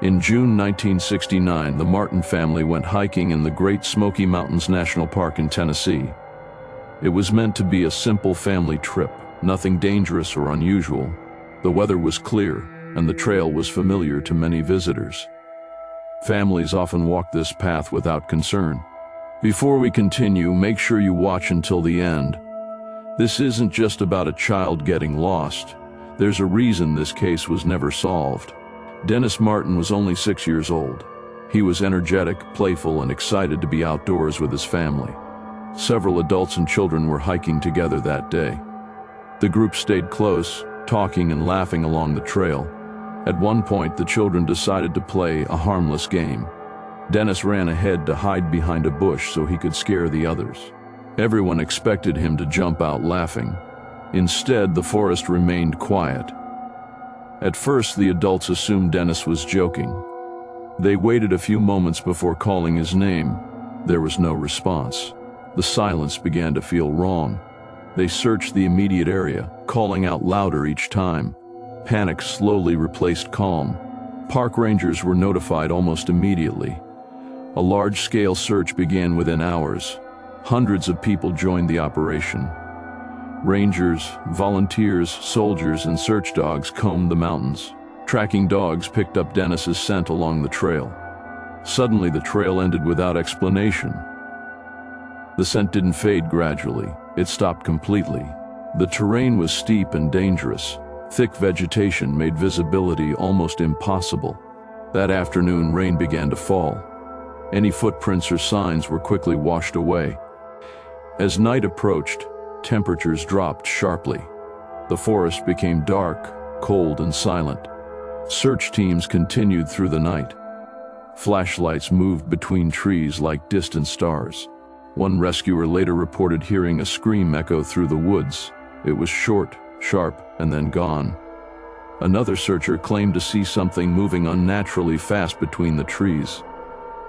In June 1969, the Martin family went hiking in the Great Smoky Mountains National Park in Tennessee. It was meant to be a simple family trip, nothing dangerous or unusual. The weather was clear, and the trail was familiar to many visitors. Families often walk this path without concern. Before we continue, make sure you watch until the end. This isn't just about a child getting lost. There's a reason this case was never solved. Dennis Martin was only 6 years old. He was energetic, playful, and excited to be outdoors with his family. Several adults and children were hiking together that day. The group stayed close, talking and laughing along the trail. At one point, the children decided to play a harmless game. Dennis ran ahead to hide behind a bush so he could scare the others. Everyone expected him to jump out laughing. Instead, the forest remained quiet. At first, the adults assumed Dennis was joking. They waited a few moments before calling his name. There was no response. The silence began to feel wrong. They searched the immediate area, calling out louder each time. Panic slowly replaced calm. Park rangers were notified almost immediately. A large-scale search began within hours. Hundreds of people joined the operation. Rangers, volunteers, soldiers, and search dogs combed the mountains. Tracking dogs picked up Dennis's scent along the trail. Suddenly, the trail ended without explanation. The scent didn't fade gradually. It stopped completely. The terrain was steep and dangerous. Thick vegetation made visibility almost impossible. That afternoon, rain began to fall. Any footprints or signs were quickly washed away. As night approached, temperatures dropped sharply. The forest became dark, cold, and silent. Search teams continued through the night. Flashlights moved between trees like distant stars. One rescuer later reported hearing a scream echo through the woods. It was short, sharp, and then gone. Another searcher claimed to see something moving unnaturally fast between the trees.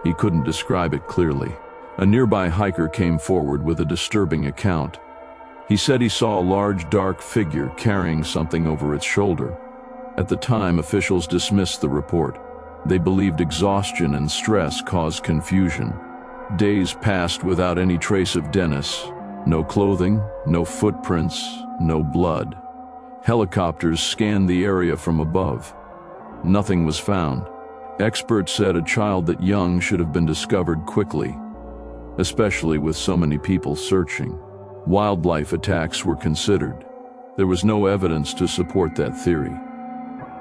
He couldn't describe it clearly. A nearby hiker came forward with a disturbing account. He said he saw a large, dark figure carrying something over its shoulder. At the time, officials dismissed the report. They believed exhaustion and stress caused confusion. Days passed without any trace of Dennis. No clothing, no footprints, no blood. Helicopters scanned the area from above. Nothing was found. Experts said a child that young should have been discovered quickly, especially with so many people searching. Wildlife attacks were considered. There was no evidence to support that theory.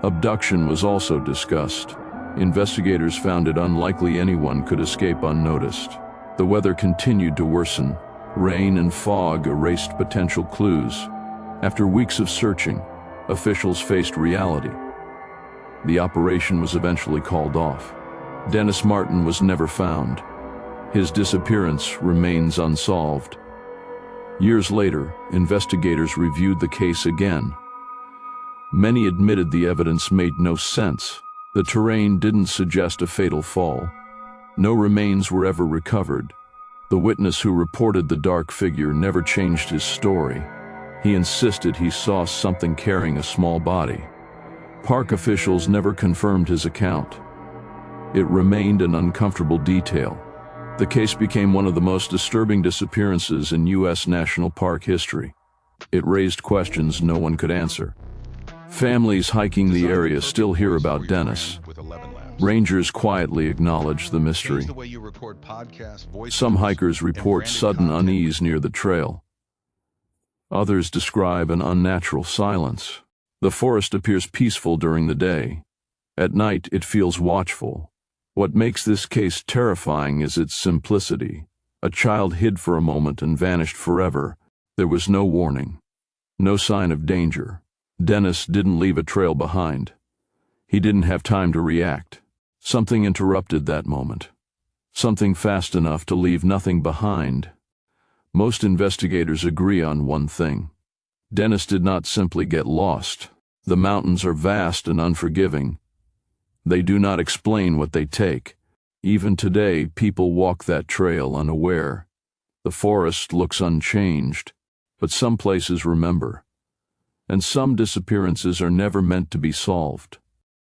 Abduction was also discussed. Investigators found it unlikely anyone could escape unnoticed. The weather continued to worsen. Rain and fog erased potential clues. After weeks of searching, officials faced reality. The operation was eventually called off. Dennis Martin was never found. His disappearance remains unsolved. Years later, investigators reviewed the case again. Many admitted the evidence made no sense. The terrain didn't suggest a fatal fall. No remains were ever recovered. The witness who reported the dark figure never changed his story. He insisted he saw something carrying a small body. Park officials never confirmed his account. It remained an uncomfortable detail. The case became one of the most disturbing disappearances in U.S. national park history. It raised questions no one could answer. Families hiking the area still hear about Dennis. Rangers quietly acknowledge the mystery. Some hikers report sudden unease near the trail. Others describe an unnatural silence. The forest appears peaceful during the day. At night, it feels watchful. What makes this case terrifying is its simplicity. A child hid for a moment and vanished forever. There was no warning, no sign of danger. Dennis didn't leave a trail behind. He didn't have time to react. Something interrupted that moment. Something fast enough to leave nothing behind. Most investigators agree on one thing. Dennis did not simply get lost. The mountains are vast and unforgiving. They do not explain what they take. Even today, people walk that trail unaware. The forest looks unchanged, but some places remember. And some disappearances are never meant to be solved.